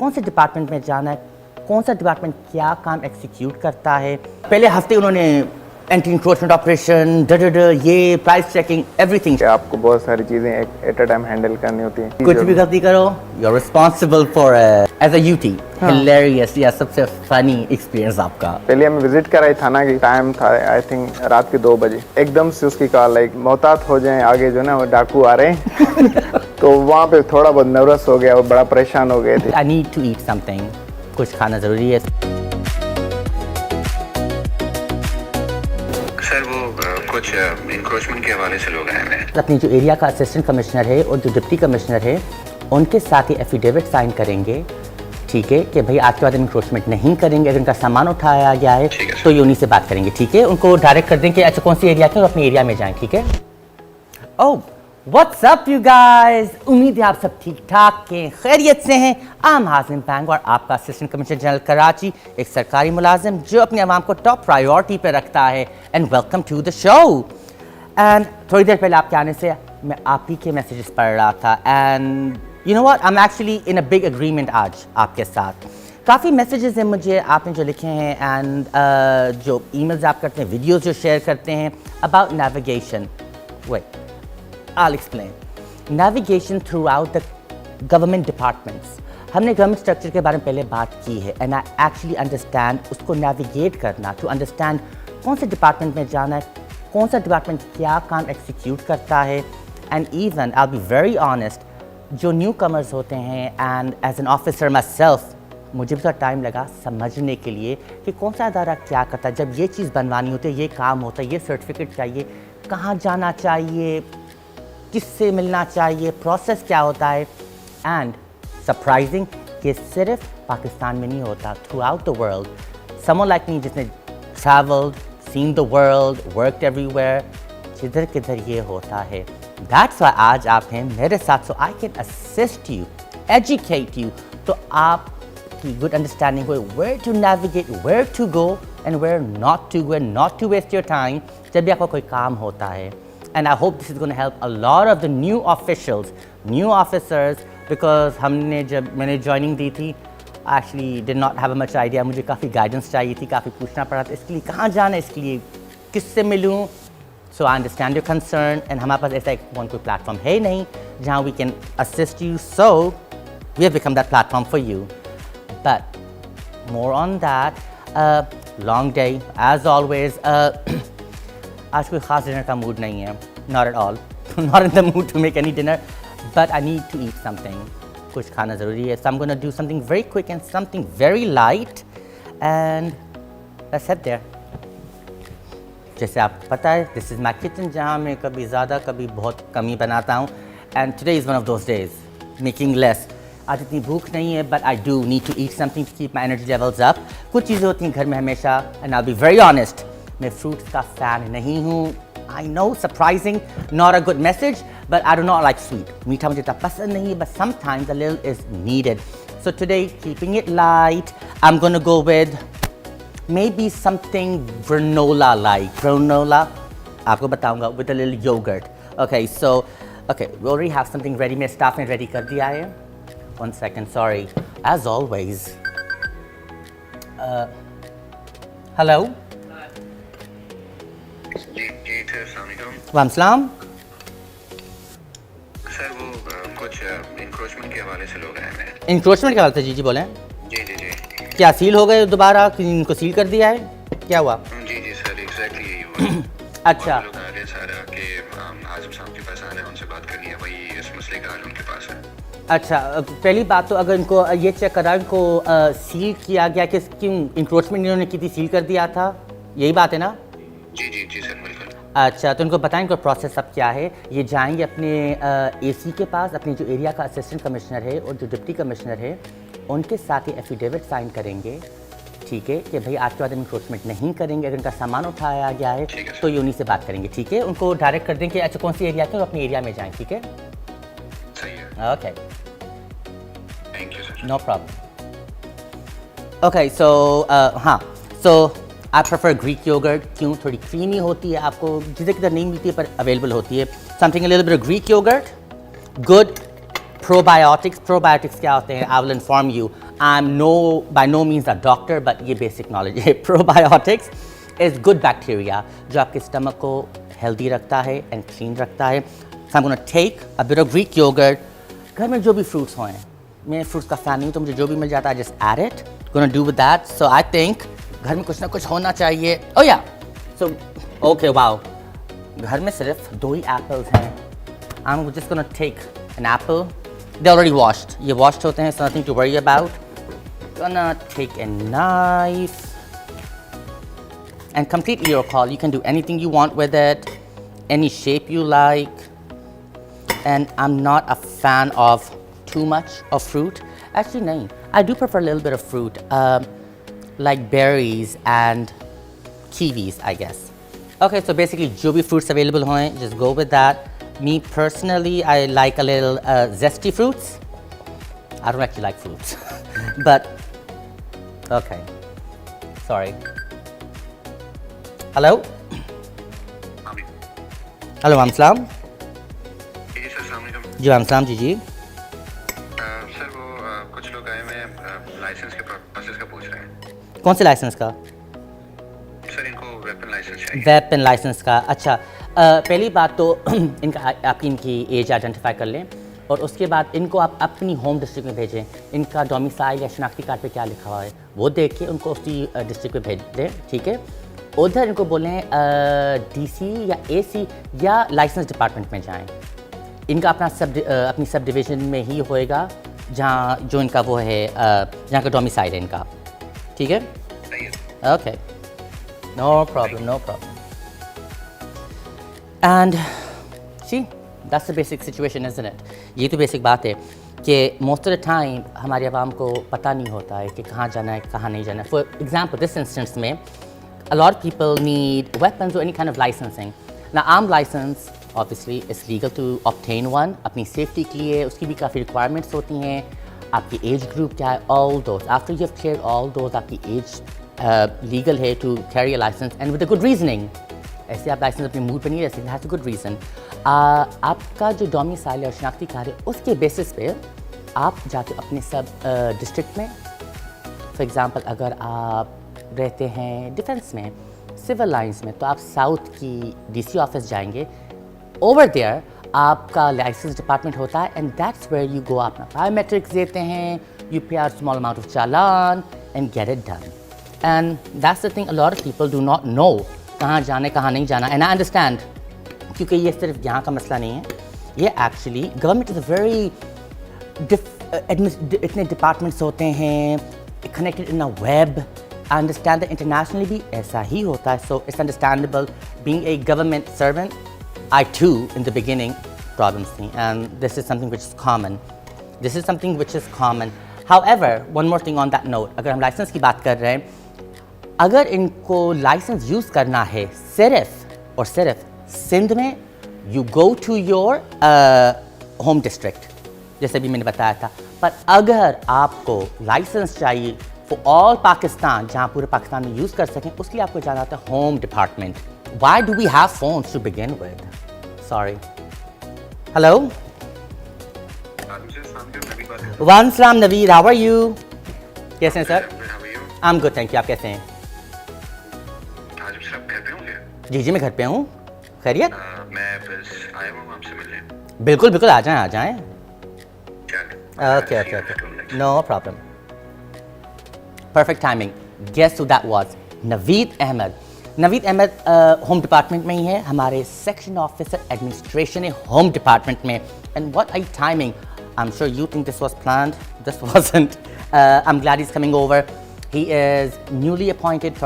कौन से डिपार्टमेंट में जाना है, कौन सा डिपार्टमेंट क्या काम एग्जीक्यूट करता है। पहले हफ्ते उन्होंने एंटी इंक्रोचमेंट ऑपरेशन, ये प्राइस चेकिंग, एवरीथिंग। आपको बहुत सारी चीजें एट अ टाइम हैंडल करनी होती हैं। कुछ भी गलती करो, you are responsible for as a UT. Hilarious या सबसे फनी एक्सपीरियंस आपका? पहले हमें विजिट कराई थाना की, टाइम था आई थिंक रात के 2 बजे। एकदम से उसकी कॉल लाइक मोहतात हो जाए, आगे जो ना वो डाकू आ रहे हैं। तो वहाँ पे थोड़ा बहुत नर्वस हो गया और बड़ा परेशान हो गए थे। I need to eat something, कुछ खाना जरूरी है। सर वो कुछ इंक्रोचमेंट के हवाले से लोग आए हैं। अपनी जो एरिया का असिस्टेंट कमिश्नर है और जो डिप्टी कमिश्नर है उनके साथ ही एफिडेविट साइन करेंगे, ठीक है, कि भाई आज के बाद इंक्रोचमेंट नहीं करेंगे। अगर उनका सामान उठाया गया है तो ये उन्हीं से बात करेंगे, ठीक है। उनको डायरेक्ट कर दें कि अच्छा कौन सी एरिया के, अपने एरिया में जाएं, ठीक है। ओह व्हाट्स अप यू गाइस, उम्मीद है आप सब ठीक ठाक के खैरियत से हैं। आम हाजिम बैंक और आपका असिस्टेंट कमिश्नर जनरल कराची, एक सरकारी मुलाजिम जो अपने आवाम को टॉप प्रायोरिटी पे रखता है। And welcome to the show. And थोड़ी देर पहले आपके आने से मैं आप ही के मैसेजेस पढ़ रहा था and you know what, I am actually in a big agreement आज आपके साथ। काफ़ी मैसेजेस हैं मुझे आपने जो लिखे हैं एंड जो ईमेल्स आप करते हैं, वीडियोस जो शेयर करते हैं about navigation. Wait, I'll explain. Navigation throughout the government departments. हमने गवर्नमेंट स्ट्रक्चर के बारे में पहले बात की है एंड आई एक्चुअली अंडरस्टैंड उसको नेविगेट करना, टू अंडरस्टैंड कौन से डिपार्टमेंट में जाना है, कौन सा डिपार्टमेंट क्या काम एग्जीक्यूट करता है। And even I be very honest, जो न्यू कमर्स होते हैं and as an officer myself, मुझे भी थोड़ा टाइम लगा समझने के लिए कि कौन सा अदारा क्या करता है। जब ये चीज़ बनवानी होती है, ये काम होता है, ये सर्टिफिकेट चाहिए, कहाँ जाना चाहिए, किससे मिलना चाहिए, प्रोसेस क्या होता है। एंड सरप्राइजिंग कि सिर्फ पाकिस्तान में नहीं होता, throughout the world. Someone like me जिसने travelled, seen the world, worked everywhere, जिधर किधर ये होता है। दैट्स व्हाई आज आप हैं मेरे साथ, so I can assist you, educate you, तो आपकी गुड अंडरस्टैंडिंग हो where to navigate, where to go and where not to go, and not to waste your time जब भी आपका कोई काम होता है। And I hope this is going to help a lot of the new officials, new officers, because जब मैंने joining दी थी, I actually did not have much idea. मुझे काफ़ी guidance चाहिए थी, काफ़ी पूछना पड़ा था इसके लिए कहाँ जाना, इसके लिए किससे मिलूँ। So I understand your concern, and हमारे पास ऐसा कोई प्लेटफॉर्म है नहीं जहाँ we can assist you. So we have become that platform for you. But more on that, long day as always. आज कोई ख़ास डिनर का मूड नहीं है, not at all, not in the mood to make any dinner, but I need to eat something, कुछ खाना ज़रूरी है। So I am gonna do something very quick and something very light and let's head there. जैसे आपको पता है, this is my kitchen जहाँ मैं कभी ज़्यादा कभी बहुत कम ही बनाता हूँ। And today is one of those days, making less. आज इतनी भूख नहीं है, but I do need to eat something to keep my energy levels up. कुछ चीज़ें होती हैं घर में हमेशा, and I be very honest, मैं फ्रूट्स का फ़ैन नहीं हूँ। I know, surprising, not a good message, but I do not like sweet. मीठा मुझे इतना पसंद नहीं है, but sometimes a little is needed. So today, keeping it light, I am gonna go with maybe something granola like. Granola, आपको बताऊंगा, with a little yogurt. Okay, so, okay, we already have something ready. मेरे staff ने ready कर दिया है. One second, sorry. As always. Hello? जी जी sir, अस्सलाम वालेकुम। वालेकुम सलाम। सर वो कुछ इंक्रोचमेंट के हवाले से लोग आए हैं। इंक्रोचमेंट के हवाले से? जी जी बोलें। जी जी जी क्या सील हो गए दोबारा, इनको सील कर दिया है, क्या हुआ? जी जी सर, एग्जैक्टली यही हुआ। अच्छा, लोग आ गए सारा कि आजम साहब के पास आना है, उनसे बात करनी है, वही इस मसले का हल उनके पास है। अच्छा, पहली बात तो अगर इनको ये चेक करा, इनको सील किया गया कि क्यों इंक्रोचमेंट इन्होंने की थी, सील कर दिया था, यही बात है ना? जी जी जी सर, बिल्कुल। अच्छा, तो इनको बताएं इनका प्रोसेस अब क्या है। ये जाएंगे अपने एसी के पास, अपने जो एरिया का असिस्टेंट कमिश्नर है और जो डिप्टी कमिश्नर है उनके साथ ही एफिडेविट साइन करेंगे, ठीक है, कि भाई आज के बाद इंक्रोचमेंट नहीं करेंगे। अगर इनका सामान उठाया गया है तो ये उन्हीं से बात करेंगे, ठीक है। उनको डायरेक्ट कर दें कि अच्छा कौन सी एरिया के, अपने एरिया में जाएँ, ठीक है। सही है, okay, thank you sir. No problem. Okay, so हाँ, so I prefer Greek yogurt. क्यों? थोड़ी क्रीमी होती है, आपको जिधर किधर नहीं मिलती है पर अवेलेबल होती है। Something a little bit of Greek yogurt, good probiotics क्या होते हैं? I will inform you. I am by no means a doctor, but ये बेसिक नॉलेज है. प्रोबायोटिक्स इज गुड बैक्टीरिया जो आपके स्टमक को हेल्दी रखता है एंड क्लीन रखता है. So I am gonna take a bit of Greek yogurt. घर में जो भी फ्रूट्स हों, मैं फ्रूट्स का फैन नहीं हूँ, तो मुझे जो भी मिल जाता है just add it. Gonna do with that. So I think घर में कुछ ना कुछ होना चाहिए. ओह या, सो ओके, वाओ, घर में सिर्फ 2 ही एप्पल्स हैं. I am just gonna take an apple. They already washed, ये वॉश्ड होते हैं, so nothing to worry about. Gonna take a knife and completely your call. You can do anything you want with it, any shape you like. And I'm not a fan of too much of fruit. Actually, nahin. I do prefer a little bit of fruit, like berries and kiwis, I guess. Okay, so basically, jo bhi fruits available hoye, just go with that. Me personally, I like a little zesty fruits. I don't actually like fruits, but okay. Sorry. Hello? Hello, I'm Salam. जी sir, अस्सलाम वालेकुम. जी, I'm Salam, जी. Sir वो कुछ लोग आए हुए licence के प्रोसेस का पूछ रहे हैं. कौन से लाइसेंस का? सर इनको वेपन लाइसेंस चाहिए. वेपन लाइसेंस का. अच्छा, पहली बात तो इनकी एज आइडेंटिफाई कर लें, और उसके बाद इनको आप अपनी होम डिस्ट्रिक्ट में भेजें. इनका डोमिसाइल या शनाख्ती कार्ड पे क्या लिखा हुआ है वो देख के उनको उसी डिस्ट्रिक्ट में भेज दें, ठीक है. उधर इनको बोलें डीसी या एसी या लाइसेंस डिपार्टमेंट में जाएं. इनका अपनी सब डिवीज़न में ही होएगा जहाँ जो इनका वो है, जहाँ का डोमिसाइल है इनका, ठीक है. सही है. Okay, no problem. And see, that's the basic situation, isn't it? ये तो बेसिक बात है कि most of the time हमारे आवाम को पता नहीं होता है कि कहाँ जाना है, कहाँ नहीं जाना है. For example, this instance में a lot of people need weapons or any kind of licensing. Now, armed license, obviously, it's legal to obtain one. अपनी safety के लिए उसकी भी काफ़ी requirements होती हैं. आपकी age group क्या है, all those. After you have cleared all those, आपकी age legal है to carry a license and with a good reasoning. ऐसे आप लाइसेंस अपने मूड पर नहीं रह सकते. Has a good reason. आपका जो डोमिसाइल और शनाख्ती कार्ड है उसके बेसिस पे आप जाके अपने सब डिस्ट्रिक्ट में, फॉर एग्ज़ाम्पल अगर आप रहते हैं डिफेंस में, सिविल लाइंस में, तो आप साउथ की डीसी ऑफिस जाएंगे. ओवर देयर आपका लाइसेंस डिपार्टमेंट होता है and that's where you go. अपना बायोमेट्रिक्स देते हैं, you pay are small amount of challan and get it done. And that's the thing, a lot of people do not know कहाँ जाने कहाँ नहीं जाना. एंड आई अंडरस्टैंड, क्योंकि ये सिर्फ यहाँ का मसला नहीं है. ये actually government is a very इतने डिपार्टमेंट्स होते हैं, connected in a web. I understand that internationally भी ऐसा ही होता है. So it's understandable. Being a government servant, I too in the beginning problems थी, and this is something which is common. However, one more thing on that note, अगर हम licence की बात कर रहे हैं, अगर इनको लाइसेंस यूज़ करना है सिर्फ और सिर्फ सिंध में, you go to your home district, जैसे भी मैंने बताया था. पर अगर आपको लाइसेंस चाहिए for all Pakistan, जहाँ पूरे पाकिस्तान में यूज़ कर सकें, उसके लिए आपको जाना होता है home department. Why do we have phones to begin with? Sorry. Hello? One Salam Naveed, how are you? कैसे हैं sir? I'm good, thank you. आप कैसे हैं? आज सब घर पे होंगे? जी मैं घर पे हूँ. खैरियत? मैं बस आया हूँ आपसे मिलने. बिल्कुल आ जाएं. चलिए. Okay. No problem. Perfect timing. Guess who that was? Naveed Ahmed. Naveed Ahmed home department में ही है, हमारे सेक्शन ऑफिसर एडमिनिस्ट्रेशन है होम डिपार्टमेंट में. And what a timing. I'm sure you think this was planned. This wasn't. I'm glad he's coming over. He is newly appointed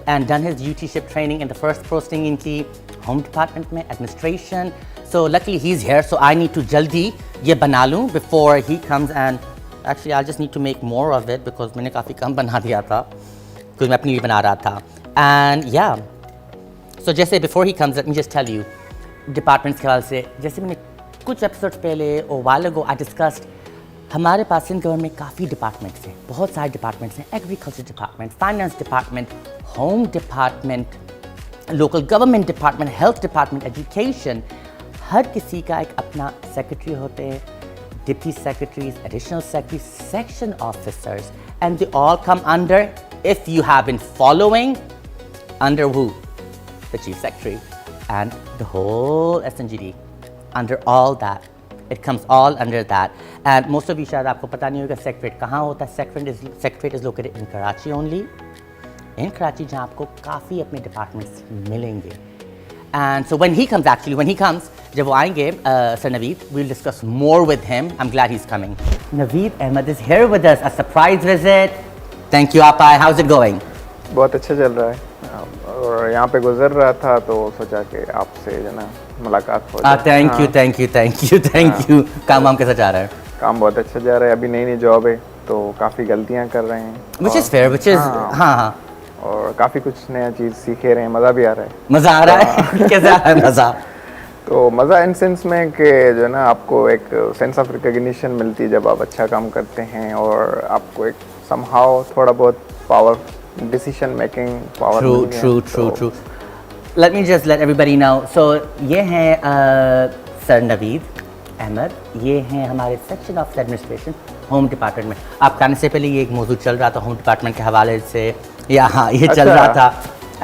and done his duty-ship training in the first posting in the home department में administration. So luckily he's here. So I need to जल्दी ये बना लूँ before he comes. And actually I just need to make more of it because मैंने काफ़ी कम बना दिया था क्योंकि मैं अपने लिए बना रहा था. And yeah, so जैसे before he comes, let me just tell you departments के हवाले से, जैसे मैंने कुछ एपिसोड्स पहले और while ago I discussed, हमारे पास सिंध गवर्नमेंट में काफ़ी डिपार्टमेंट्स हैं, बहुत सारे डिपार्टमेंट्स हैं. Agriculture department, finance department, home department, local government department, health department, education. हर किसी का एक अपना सेक्रेटरी होते हैं, deputy secretaries, additional secretaries, section officers, and they all come under, if you have been following, under who? The chief secretary and the whole SNGD. Under all that. It comes all under that. And most of you शायद आपको पता नहीं होगा secretariat कहाँ होता है. Secretariat is located in Karachi only. In Karachi जहाँ आपको काफ़ी अपने departments मिलेंगे. And so when he comes, जब वो आएंगे, Sir Naveed, we'll discuss more with him. I'm glad he's coming. Naveed Ahmed is here with us, a surprise visit. Thank you, Apai. How's it going? बहुत अच्छा चल रहा है और यहाँ पे गुजर रहा था तो सोचा कि आपसे जो ना मुलाकात हो जाए। Thank you. काम वाम कैसा जा रहा है? काम बहुत अच्छा जा रहा है, अभी नई जॉब है तो काफ़ी गलतियाँ कर रहे हैं। Which is fair, हाँ। और काफ़ी कुछ नया चीज़ सीखे रहे हैं, मज़ा भी आ रहा है। मज़ा आ रहा है? कैसा आ रहा है मज़ा? तो मज़ा इन सेंस में कि जो ना आपको एक सेंस ऑफ रिकग्निशन मिलती है जब आप अच्छा काम करते हैं और आपको एक समहाउ थोड़ा बहुत power, decision making power. True. Let me just let everybody know. So ये हैं सर नवीद अहमद, ये हैं हमारे section of administration home department में। आप आने से पहले ये एक मौजूद चल रहा था होम डिपार्टमेंट के हवाले से, या हाँ ये चल रहा था।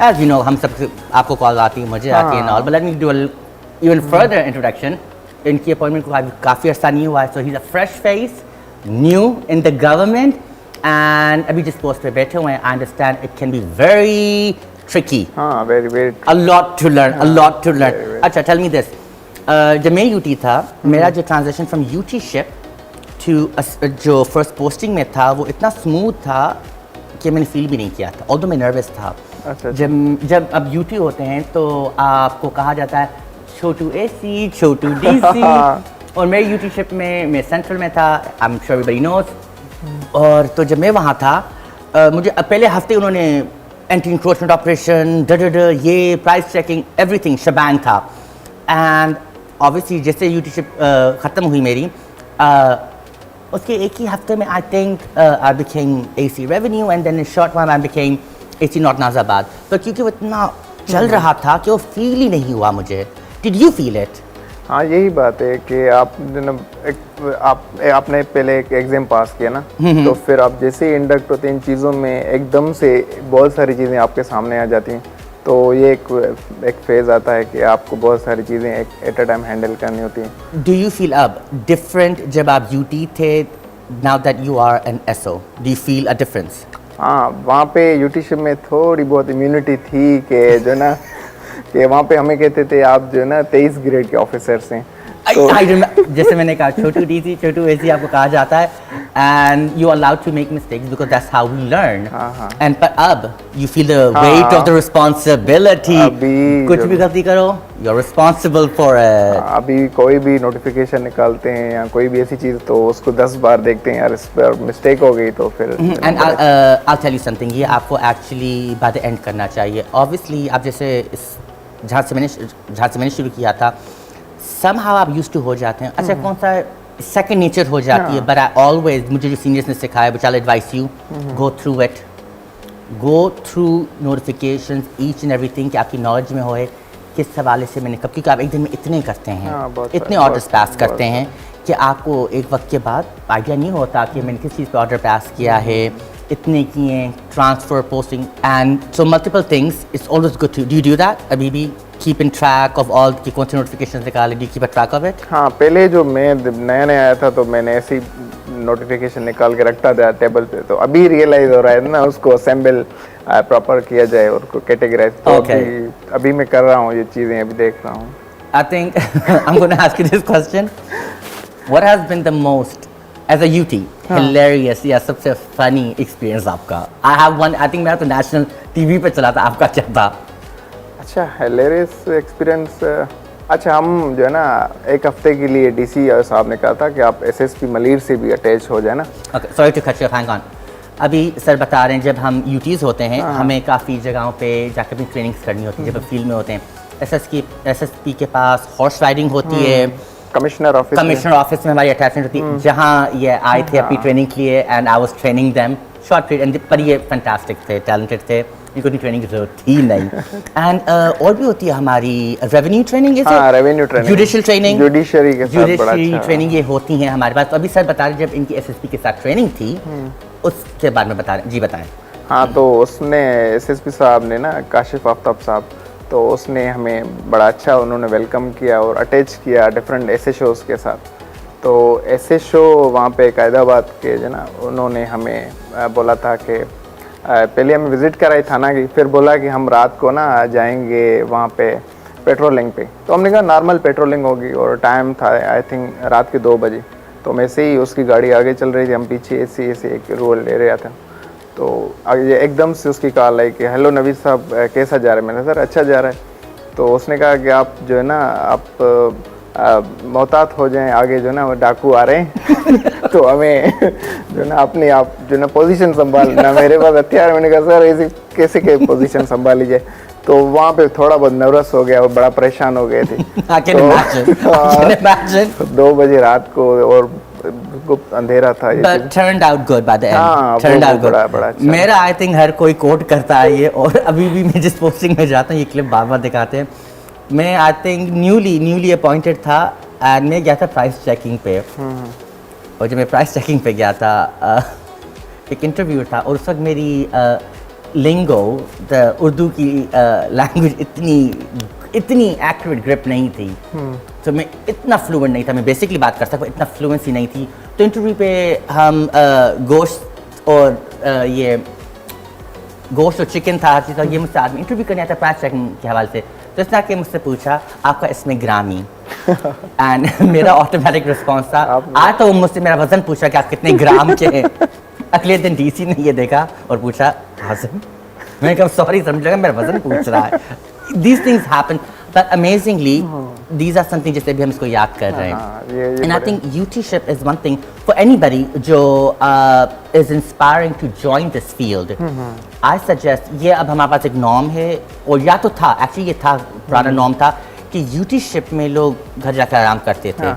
As you know, हम सब आपको कॉल आती है, मुझे आती है ना, but let me do a even further introduction. इनकी अपॉइंटमेंट को काफ़ी अर्सा नहीं हुआ है, so he's a fresh face, new in the government, and अभी जिस पोस्ट पे बैठे हुए हैं, I understand it can be very tricky. हाँ, very a lot to learn. Very. अच्छा, tell me this. जब मैं UT था, मेरा जो transition from UT ship to जो फर्स्ट पोस्टिंग में था वो इतना स्मूथ था कि मैंने फील भी नहीं किया था, ऑल्दो मैं नर्वस था। अच्छा। जब अब UT होते हैं तो आपको कहा जाता है छोटू AC, छोटू DC, और मेरे UT शिप में मैं सेंट्रल में था, I am sure everybody knows. और तो जब मैं वहाँ था, मुझे पहले हफ्ते उन्होंने एंटी इंक्रोचमेंट ऑपरेशन, ये प्राइस चेकिंग, एवरीथिंग शबैंग था। एंड ऑब्वियसली जैसे UT शिप ख़त्म हुई मेरी, उसके एक ही हफ्ते में I think I became AC revenue, and then in short one I became AC north Nazimabad. तो क्योंकि वो इतना चल रहा था कि वो फील ही नहीं हुआ मुझे। Did you feel it? हाँ, यही बात है कि आप आपने पहले एक एग्जाम पास किया ना, तो फिर आप जैसे ही इंडक्ट होते हैं इन चीज़ों में एकदम से बहुत सारी चीज़ें आपके सामने आ जाती हैं, तो ये एक फेज़ आता है कि आपको बहुत सारी चीज़ें एट अ टाइम हैंडल करनी होती हैं। डू यू फील अब डिफरेंट जब आप UT थे, now that you are an SO? Do you feel a difference? हाँ, वहाँ पे UT शिप में थोड़ी बहुत इम्यूनिटी थी कि जो ना कि वहाँ पे हमें कहते थे आप जो ना 23 ग्रेड के ऑफिसर्स हैं। जैसे मैंने कहा, छोटू DC, छोटू AC आपको कहा जाता है, and you are allowed to make mistakes because that's how we learn. And पर अब you feel the weight of the responsibility. कुछ भी गलती करो, you're responsible for it. अभी कोई भी नोटिफिकेशन निकालते हैं या कोई भी ऐसी चीज़ तो उसको 10 बार देखते हैं, यार इस पर मिस्टेक हो गई तो फिर। And I'll tell you something, ये आपको actually by the end करना चाहिए। Obviously आप जैसे जहाँ से मैंने शुरू किया था, somehow आप used to हो जाते हैं। अच्छा, कौन सा second nature हो जाती है, but I always, मुझे जो सीनियर्स ने सिखाया, which I'll advise you, go through it, go through notifications, each and everything, कि आपकी नॉलेज में होए किस हवाले से मैंने कब, क्योंकि आप एक दिन में इतने करते हैं, इतने ऑर्डर्स पास करते हैं कि आपको एक वक्त के बाद आइडिया नहीं होता कि मैंने किस चीज़ पे ऑर्डर पास किया है, इतने किए, transfer, posting, and so multiple things. It's always good to do that. अभी भी keep in track of all की कौन सी नोटिफिकेशन निकाले, do keep a track of it? हाँ, पहले जो मैं नया आया था तो मैंने ऐसी नोटिफिकेशन निकाल के रखता था टेबल पे, तो अभी रियलाइज हो रहा है ना उसको असेंबल प्रॉपर किया जाए और को कैटेगराइज। तो अभी मैं कर रहा हूँ ये चीज़ें, अभी देख रहा हूँ। I think I am gonna ask you this question, what has been the most as a UT hilarious या सबसे फनी एक्सपीरियंस आपका? I have one, I think मेरा तो नेशनल TV पे चला था, आपका क्या था? अच्छा, हिलेरियस एक्सपीरियंस। अच्छा, हम जो है ना एक हफ्ते के लिए DC साहब ने कहा था कि आप SSP मलीर से भी अटैच हो जाए ना। Okay, sorry to cut you, hang on. अभी सर बता रहे हैं जब हम UTs होते हैं, हमें काफ़ी जगहों पे जाकर भी ट्रेनिंग्स करनी होती है। जब फील्ड में होते हैं, SSP के पास हॉर्स राइडिंग होती है, कमिश्नर ऑफिस में हमारी अटैचमेंट होती है, जहाँ ये आए थे अपनी ट्रेनिंग के लिए, and I was training them short period, पर ये फैंटास्टिक थे, टैलेंटेड थे, इनको इतनी ट्रेनिंग की जरूरत थी नहीं। एंड और भी होती है हमारी रेवेन्यू ट्रेनिंग, हाँ revenue training, judicial training, judiciary के साथ बड़ा जुडिशरी अच्छा ट्रेनिंग ये होती हैं हमारे पास। तो अभी सर बता रहे जब इनकी एसएसपी के साथ ट्रेनिंग थी उसके बारे में बता रहे जी, बताएं। हाँ, तो उसने एसएसपी साहब ने ना, काशिफ आफ्ताब साहब, तो उसने हमें बड़ा अच्छा उन्होंने वेलकम किया और अटैच किया डिफरेंट एसएचओस के साथ। तो एसएचओ वहाँ पे कैदाबाद के जो ना, उन्होंने हमें बोला था कि पहले हमें विज़िट कराई थाना की, फिर बोला कि हम रात को ना जाएंगे वहाँ पे पेट्रोलिंग पे। तो हमने कहा नॉर्मल पेट्रोलिंग होगी, और टाइम था आई थिंक रात के 2 बजे। तो मैं से ही उसकी गाड़ी आगे चल रही थी, हम पीछे ऐसे एक रोल ले रहा था। तो आगे एकदम से उसकी कॉल आई कि हेलो नवीद साहब कैसा जा रहा है। मैंने सर अच्छा जा रहा है। तो उसने कहा कि आप जो है ना आप मोहतात हो जाएं, आगे जो है ना वो डाकू आ रहे हैं तो हमें जो है ना अपने आप जो है ना पोजीशन संभालना, मेरे पास हथियार। मैंने कहा सर ऐसे कैसे के पोजीशन संभाली जाए। तो वहाँ पे थोड़ा बहुत नर्वस हो गया और बड़ा परेशान हो गए थे। I can imagine. 2 बजे रात को और गुप्त अंधेरा था। But turned out good by the end. हाँ, turned out good. बड़ा अच्छा। मेरा आई थिंक हर कोई कोट करता है ये, और अभी भी मैं जिस पोस्टिंग में जाता हूँ ये क्लिप बार बार दिखाते हैं। मैं आई थिंक न्यूली अपॉइंटेड था एंड मैं गया था प्राइस चेकिंग पे। और जब मैं प्राइस चेकिंग पे गया था एक इंटरव्यू था, और उस वक्त मेरी लिंगो द उर्दू की लैंग्वेज इतनी एक्यूरेट ग्रिप नहीं थी। तो मैं इतना फ्लुएंट नहीं था, मैं बेसिकली बात कर सकता, इतना फ्लुएंसी नहीं थी। तो इंटरव्यू पे हम गोश्त और ये गोश्त और चिकन था, हर चीज़ था। ये मुझसे आदमी इंटरव्यू करने आता प्राइस चेकिंग के हवाले से, तो इसने आके मुझसे पूछा आपका इसमें ग्रामी एंड मेरा ऑटोमेटिक रिस्पॉन्स था आज तो मुझसे मेरा वजन पूछा कि आप कितने ग्राम के हैं। अगले दिन डीसी ने ये देखा और पूछा हासिम, मैंने कहा सॉरी समझ लगा मेरा वजन पूछ रहा है। These things happen, but amazingly, these are something जैसे भी हम इसको याद कर रहे हैं। And I think UTship is one thing for anybody जो is inspiring to join this field. I suggest ये अब हमारे पास एक नॉर्म है, और या तो था एक्चुअली ये था पुराना नॉर्म था कि UTship में लोग घर जाकर आराम करते थे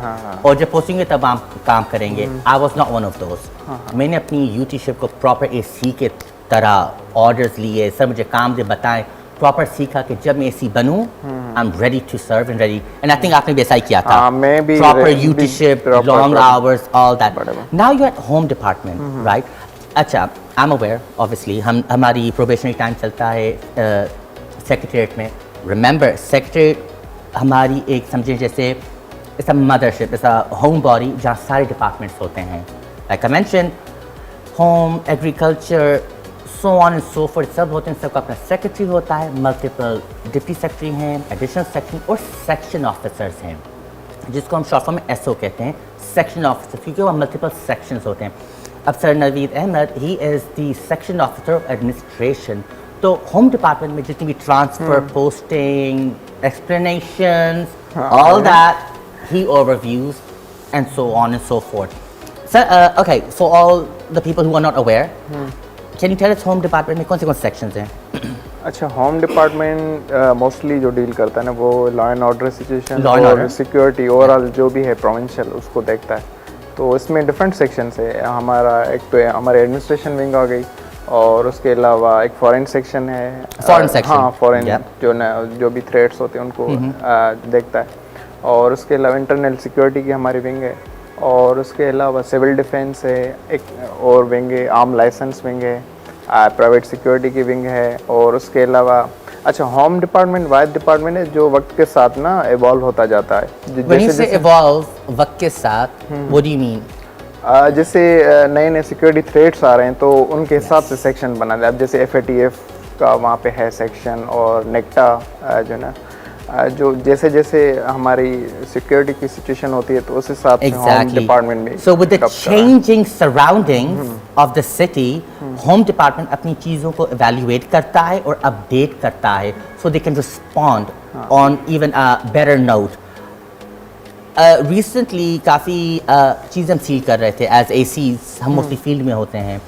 और जब पहुँचेंगे तब आप काम करेंगे। I was not one of those. मैंने अपनी UTship को प्रॉपर AC के तरह ऑर्डर्स लिए, सर मुझे काम दे बताएं, प्रॉपर सीखा कि जब मैं एसी बनूं I am ready to serve and ready. And I think आपने भी ऐसा ही किया था। मैं भी proper UTship, long hours, all that. Now you at home department, right? अच्छा, आई एम अवेयर ऑब्वियसली हमारी प्रोबेशनरी टाइम चलता है सेक्रेटरीट में। रिमेंबर सेक्रेटरीट हमारी एक समझे जैसे it's a mothership, it's a home body जहाँ सारे डिपार्टमेंट्स होते हैं। Like I mention home, agriculture, so on and so fourth, सब होते हैं। सबका अपना सेक्रेटरी होता है, मल्टीपल डिप्टी सेक्रेटरी हैं, एडिशनल सेक्रेटरी और सेक्शन ऑफिसर्स हैं, जिसको हम शॉर्ट फॉर्म में एसओ कहते हैं, सेक्शन ऑफिसर, क्योंकि वो मल्टीपल सेक्शंस होते हैं। अब sir Naveed Ahmed he is the section officer of administration. तो होम डिपार्टमेंट में जितनी भी transfer, posting, explanations, all that he overviews and so on and so forth. Sir okay, for all the people who are not aware, can you tell us home department में कौन से sections हैं? अच्छा, home department mostly जो deal करता है ना वो लॉ एंड ऑर्डर सिचुएशन और सिक्योरिटी ओवरऑल जो भी है प्रोविंशियल उसको देखता है। तो इसमें डिफरेंट सेक्शंस है। हमारा एक तो हमारे एडमिनिस्ट्रेशन विंग आ गई, और उसके अलावा एक फॉरेन सेक्शन है। फॉरेन सेक्शन, हाँ, फॉरेन जो भी थ्रेट्स होते हैं उनको देखता है। और उसके अलावा इंटरनल सिक्योरिटी की हमारी विंग है, और उसके अलावा सिविल डिफेंस है एक और विंग है, आर्म लाइसेंस विंग है, प्राइवेट सिक्योरिटी की विंग है। और उसके अलावा अच्छा, होम डिपार्टमेंट वाइड डिपार्टमेंट है जो वक्त के साथ ना इवॉल्व होता जाता है। जैसे इवॉल्व वक्त के साथ, व्हाट डू यू मीन? जैसे नए नए सिक्योरिटी थ्रेट्स आ रहे हैं तो उनके हिसाब से सेक्शन बना दिया। अब जैसे FATF का वहाँ पे है सेक्शन, और नेक्टा जो ना जो जैसे जैसे हमारी सिक्योरिटी की सिचुएशन होती है तो उस हिसाब से होम डिपार्टमेंट में। So with the changing surroundings of the city, home department अपनी चीज़ों को इवैल्यूएट करता है और अपडेट करता है, so they can respond on even a better note. Recently काफ़ी चीज़ें हम सील कर रहे थे एज ACs, हम मोस्टली फील्ड में होते हैं,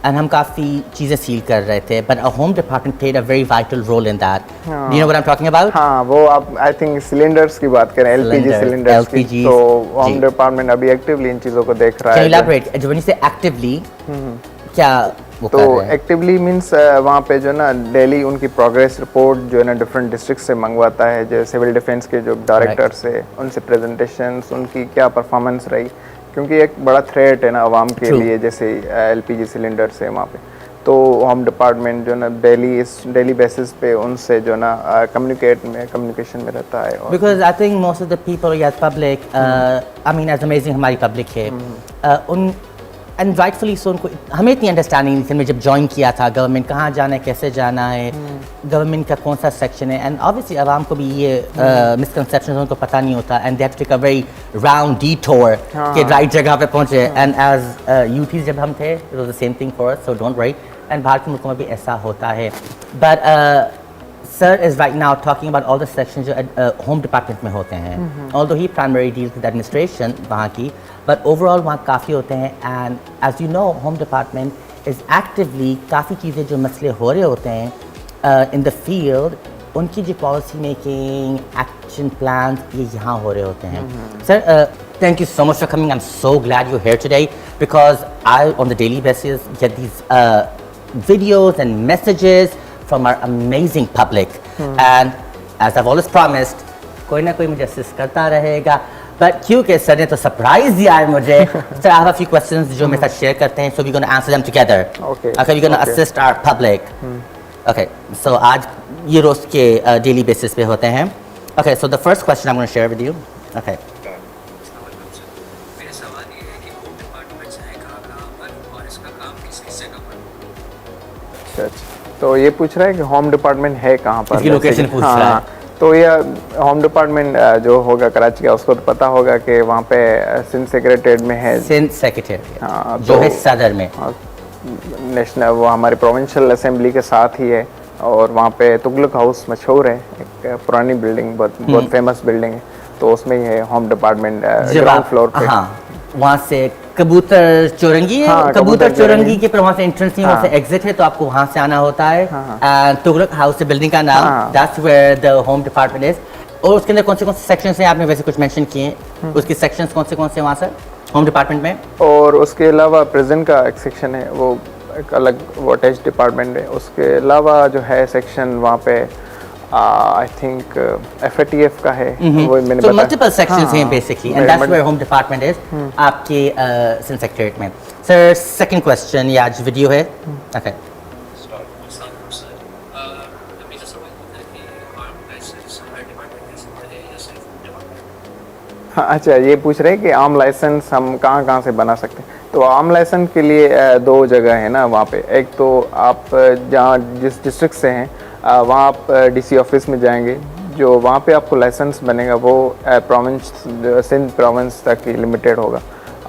एंड हम काफ़ी चीज़ें सील कर रहे थे, but a home department played a very vital role in that. You know what I am talking about? हाँ, वो आप आई थिंक सिलेंडर्स की बात करें, LPG सिलेंडर्स की, तो होम डिपार्टमेंट अभी एक्टिवली इन चीज़ों को देख रहा है। Can you elaborate? जो when you say actively, क्या वो तो कर रहे हैं। एक्टिवली मींस वहाँ पे जो ना डेली उनकी प्रोग्रेस रिपोर्ट जो है ना डिफरेंट डिस्ट्रिक्ट से मंगवाता है, जो सिविल डिफेंस के जो डायरेक्टर्स है उनसे प्रेजेंटेशंस, उनकी क्या परफॉर्मेंस रही, क्योंकि एक बड़ा थ्रेट है ना आवाम के True. लिए, जैसे एलपीजी सिलेंडर्स है वहाँ पे। तो होम डिपार्टमेंट जो ना डेली बेसिस पे उनसे जो ना कम्युनिकेशन में रहता है। और Because I think most of the people, yeah, public, I mean, as amazing हमारी public है, उन and rightfully so उनको हमें इतनी अंडरस्टैंडिंग नहीं थी। मैं जब ज्वाइन किया था गवर्नमेंट कहाँ जाना है, कैसे जाना है, गवर्नमेंट का कौन सा सेक्शन है, एंड ऑब्वियसली आवाम को भी ये मिसकंसेप्शन उनको पता नहीं होता, and they have to take a very round detour के राइट जगह पे पहुँचे। एंड एज यूथीज जब हम थे it was the same thing for us, so don't worry. And बाहर के मुल्कों में भी ऐसा होता है। But Sir is right now talking about all the sections जो home department में होते हैं, although he primarily deals with administration वहाँ की, but overall वहाँ काफ़ी होते हैं। And as you know, home department is actively काफ़ी चीज़ें जो मसले हो रहे होते हैं in the field, उनकी जो policy making, action plans ये यहाँ हो रहे होते हैं। Sir, thank you so much for coming. I'm so glad you're here today because I, on the daily basis, get these videos and messages from our amazing public, and as I've always promised, कोई ना कोई मुझे assist करता रहेगा। But क्योंकि sir ने तो surprise दिया है मुझे, sir I have a few questions जो मेरे साथ शेयर करते हैं, so we're going to answer them together. Okay. Okay, we're going to assist our public. Okay, so आज ये रोज के daily basis पे होते हैं। Okay, so the first question I'm going to share with you. Okay. मेरा सवाल ये है कि होम डिपार्टमेंट्स हैं कहाँ पर और इसका काम किस किस जगह पर? अच्छा, तो ये पूछ रहा है कि होम डिपार्टमेंट है कहाँ पर, इसकी location पूछ रहा है। तो ये होम डिपार्टमेंट जो होगा कराची का, उसको तो पता होगा कि वहाँ पे सिंध सेक्रेटेरिएट में है, सिंध सेक्रेटेरिएट हाँ, जो तो- है सदर में। नेशनल, वो हमारी प्रोविंशियल असेंबली के साथ ही है। और वहाँ पे तुगलक हाउस मशहूर है, एक पुरानी बिल्डिंग, बहुत फेमस बिल्डिंग है, तो उसमें ही है होम डिपार्टमेंट ग्राउंड फ्लोर पे। हाँ, वहाँ से कबूतर चौरंगी है, हाँ, कबूतर कबूतर चौरंगी चौरंगी के पर वहाँ से एंट्रेंस नहीं, वहाँ से एग्जिट है, तो आपको वहाँ से आना होता है। एंड तुगलक हाउस बिल्डिंग का नाम, हाँ। That's where the home department is. और उसके अंदर कौन से सेक्शंस हैं, आपने वैसे कुछ मेंशन किए, उसके सेक्शंस कौन से वहाँ सर होम डिपार्टमेंट में? और उसके अलावा प्रेजेंट का एक सेक्शन है, वो एक अलग वो अटैच डिपार्टमेंट है। उसके अलावा जो है सेक्शन वहाँ पे आई थिंक FATF का है, वो मैंने So बताया। multiple sections हैं basically, and that's where home department is, आपके सिंध सेक्रेटेरिएट में। सर सेकंड क्वेश्चन, ये आज वीडियो है। Okay. मेरा सवाल होता है कि आर्म लाइसेंस हर डिपार्टमेंट ले सकता है या सिर्फ होम डिपार्टमेंट? हाँ, अच्छा, ये पूछ रहे हैं कि आम लाइसेंस हम कहाँ से बना सकते हैं। तो आम लाइसेंस के लिए दो जगह है ना वहाँ पे। एक तो आप जहाँ जिस डिस्ट्रिक्ट से हैं वहाँ आप DC ऑफिस में जाएंगे, जो वहाँ पे आपको लाइसेंस बनेगा वो प्रोविंस, सिंध प्रोविंस तक ही लिमिटेड होगा।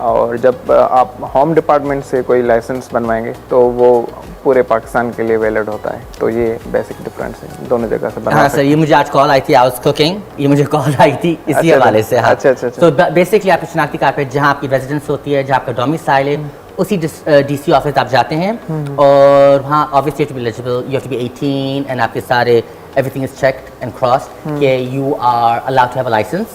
और जब आप होम डिपार्टमेंट से कोई लाइसेंस बनवाएंगे तो वो पूरे पाकिस्तान के लिए वैलिड होता है। तो ये बेसिक डिफरेंस है, दोनों जगह से बना हाँ सर, ये मुझे आज कॉल आई थी, आई वाज कुकिंग, ये मुझे कॉल आई थी इसी अच्छा, हवाले से। हाँ, अच्छा। तो बेसिकली आपकी शनाख्ती कार्ड पे जहाँ आपकी रेजिडेंस होती है, जहाँ आपका डोमिसाइल है, उसी DC ऑफिस आप जाते हैं, और वहाँ obviously to be eligible you have to be 18 and आपके सारे everything is checked and crossed कि you are allowed to have a licence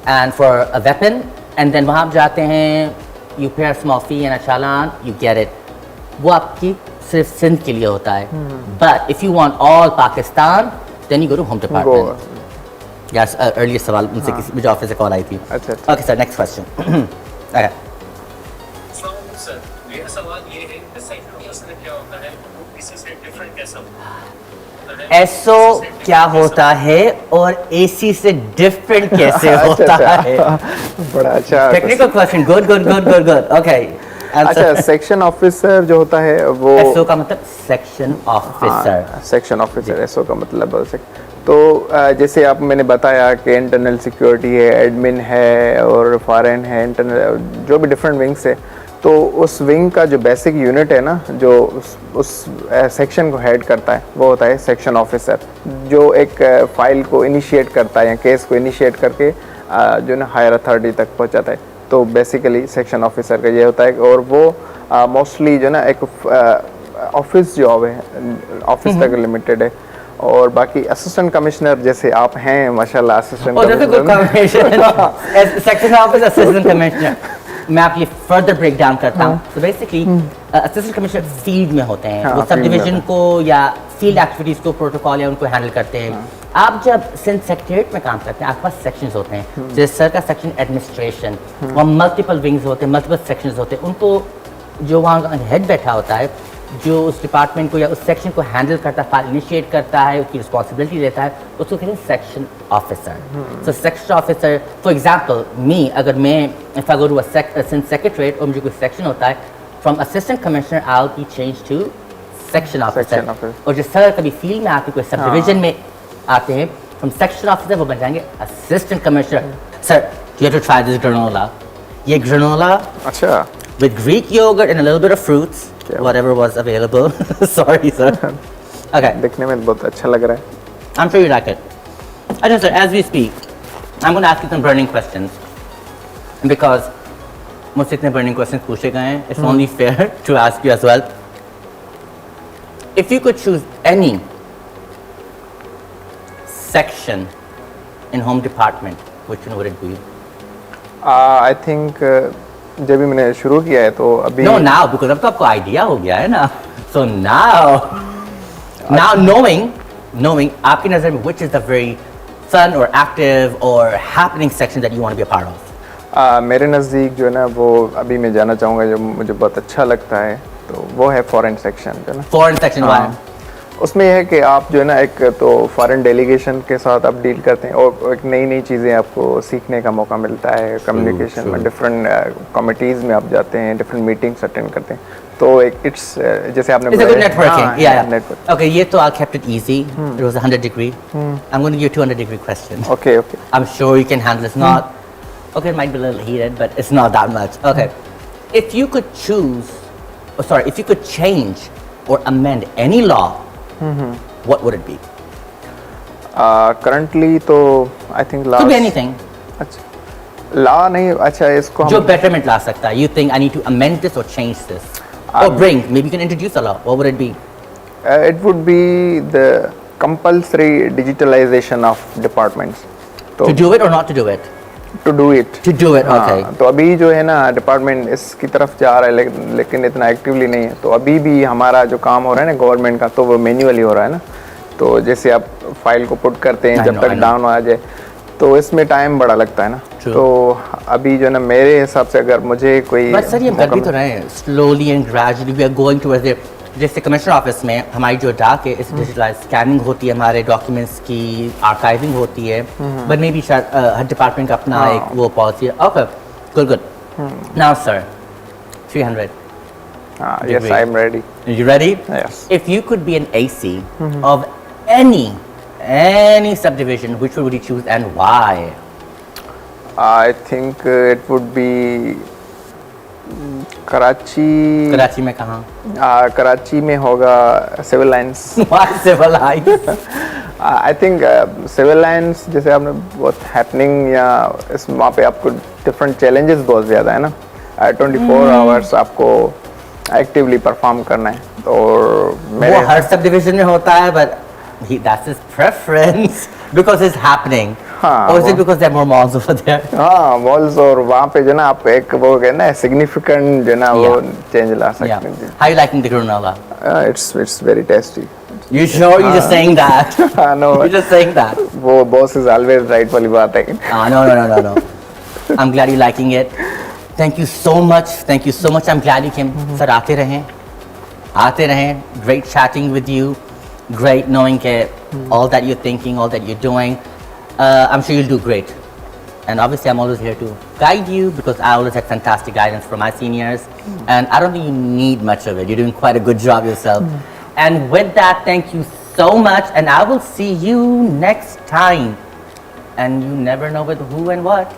and for a weapon, and then वहाँ आप जाते हैं, you pay a small fee and a challan, you get it. वो आपकी सिर्फ सिंध के लिए होता है, but if you want all Pakistan then you go to home department. यार अर्लियर सवाल मुझसे किसी मुझे ऑफिस से कॉल आई थी। अच्छा। Okay sir, next question. Sir मेरा सवाल ये है कि सेक्शन ऑफिसर क्या होता है, वो किसी से डिफरेंट कैसा होता है? एसओ क्या होता है और AC से डिफरेंट कैसे होता है? बड़ा अच्छा टेक्निकल क्वेश्चन, गुड। ओके, अच्छा, सेक्शन ऑफिसर जो होता है वो एसओ का मतलब section officer. Section officer, SO का मतलब तो जैसे आप मैंने बताया कि इंटरनल सिक्योरिटी है, एडमिन है और फॉरेन है, इंटरनल जो भी डिफरेंट विंग्स है, तो उस विंग का जो बेसिक यूनिट है ना, जो उस सेक्शन को हेड करता है, वो होता है सेक्शन ऑफिसर, जो एक फाइल को इनिशिएट करता है या केस को इनिशिएट करके जो ना हायर अथॉरिटी तक पहुंचाता है। तो बेसिकली सेक्शन ऑफिसर का ये होता है। और वो मोस्टली जो ना एक ऑफिस जॉब है, ऑफिस तक लिमिटेड है। और बाकी असिस्टेंट कमिश्नर जैसे आप हैं माशाल्लाह, assistant section office assistant commissioner. मैं आपके लिए फर्दर ब्रेक डाउन करता हूँ. तो बेसिकली असिस्टेंट कमिश्नर फील्ड में होते हैं. हाँ, वो सब field में डिवीजन होते को या फील्ड एक्टिविटीज को प्रोटोकॉल या उनको हैंडल करते हैं. आप जब सिंध सेक्रेटरीट में काम करते हैं आपके पास सेक्शंस होते हैं. जैसे सर का सेक्शन एडमिनिस्ट्रेशन, वहाँ मल्टीपल विंग्स होते हैं, मल्टीपल सेक्शंस होते हैं. उनको जो वहाँ का हेड बैठा होता है, जो उस डिपार्टमेंट को या उस सेक्शन को हैंडल करता है, फाइल इनिशिएट करता है, उसकी रिस्पॉन्सिबिलिटी लेता है, उसको कहते हैं section officer. So section officer, for example me, अगर मैं if I go to a Sindh secretariat और मुझे कोई सेक्शन होता है, from assistant commissioner I will be change to section officer. और जो सर कभी फील्ड में आके कोई सब डिवीजन में आते हैं, फ्रॉम सेक्शन ऑफिसर वो बन जाएंगे assistant commissioner. Sir you have to try this granola. ये ग्रेनोला अच्छा with Greek yogurt and a little bit of fruits, whatever was available. Sorry, sir. Okay, देखने में बहुत अच्छा लग रहा है. I'm sure you like it. I know, sir, as we speak, I'm going to ask you some burning questions. Because मुझसे इतने burning questions पूछे गए हैं, it's only fair to ask you as well. If you could choose any section in home department, which one would it be? I think जब भी मैंने शुरू किया है तो अभी No, now, because अब तो आपको idea हो गया है ना. So now knowing आपकी नज़र में which is the very fun or active or happening section that you want to be a part of? मेरे नज़दीक जो है ना वो अभी मैं जाना चाहूँगा जो मुझे बहुत अच्छा लगता है तो वो है फॉरेन सेक्शन जो है ना. Foreign section, why? उसमें यह है कि आप जो है ना एक तो फॉरेन डेलीगेशन के साथ आप डील करते हैं और एक नई नई चीज़ें आपको सीखने का मौका मिलता है. कम्युनिकेशन में डिफरेंट कमिटीज़ में आप जाते हैं, डिफरेंट मीटिंग्स अटेंड करते हैं. तो एक इट्स जैसे आपने It's a good networking. हाँ, Yeah. network. Okay, ये तो I kept it easy. It was 100 degree. I'm going to give you 200 degree question. Okay, okay. I'm sure you can handle it. It's not, okay, it might be a little heated, but it's not that much. Okay. If you could if you could change or amend any law, what would it be? Currently तो I think Could be last anything. अच्छा law नहीं अच्छा इसको जो हम betterment ला सकता है. You think I need to amend this or change this? Or bring, maybe you can introduce a law. What would it be? it would be the compulsory digitalization of departments. तो To do it or not to do it? to do it. To do it, okay. हाँ, तो अभी जो है ना department इसकी तरफ जा रहा है लेकिन इतना एक्टिवली नहीं है. तो अभी भी हमारा जो काम हो रहा है ना गवर्नमेंट का तो वो मैन्युअली हो रहा है ना. तो जैसे आप फाइल को पुट करते हैं I जब know, तक I know. डाउन आ जाए तो इसमें टाइम बड़ा लगता है ना. True. तो अभी जो है ना मेरे हिसाब से अगर मुझे कोई बट सर ये हम कर भी मौका तो रहे हैं. Slowly and gradually we are going towards there. जैसे कमिश्नर ऑफिस में हमारी जो डाक है इस डिजिटलाइज स्कैनिंग होती है, हमारे डॉक्यूमेंट्स की आर्काइविंग होती है. बट मे बी शायद हर डिपार्टमेंट का अपना एक वो पॉलिसी है. Okay, good. Now sir 300. yes degree. I am ready. You ready? Yes. If you could be an AC of any subdivision, which one would you choose and why? I think it would be Karachi. Karachi में कहाँ? कराची में होगा Civil Lines. Why civil lines? I think Civil Lines जैसे आपने बहुत happening या इस वहाँ पे आपको डिफरेंट चैलेंजेस बहुत ज़्यादा है ना. 24 आवर्स आपको एक्टिवली परफॉर्म करना है. और वो मेरे हर सब डिवीजन में होता है, but that's his preference because it's happening. हाँ, Or is it वो- because there are more malls over there? हाँ वॉल्स और वहाँ पे जो ना आप एक वो कहना है सिग्निफिकेंट जो ना वो Yeah. चेंज ला Yeah. सकते हैं. How you liking the granola? It's very tasty. You sure you're just saying that? No You're just saying that? वो बॉस इज ऑलवेज राइट वाली बात है. No. I'm glad you're liking it. Thank you so much. I'm glad you came. Sir, आते रहें. Great chatting with you. Great knowing all that you're thinking, all that you're doing. I'm sure you'll do great. And obviously, I'm always here to guide you because I always had fantastic guidance from my seniors. And I don't think you need much of it. You're doing quite a good job yourself. And with that, thank you so much. And I will see you next time. And you never know with who and what.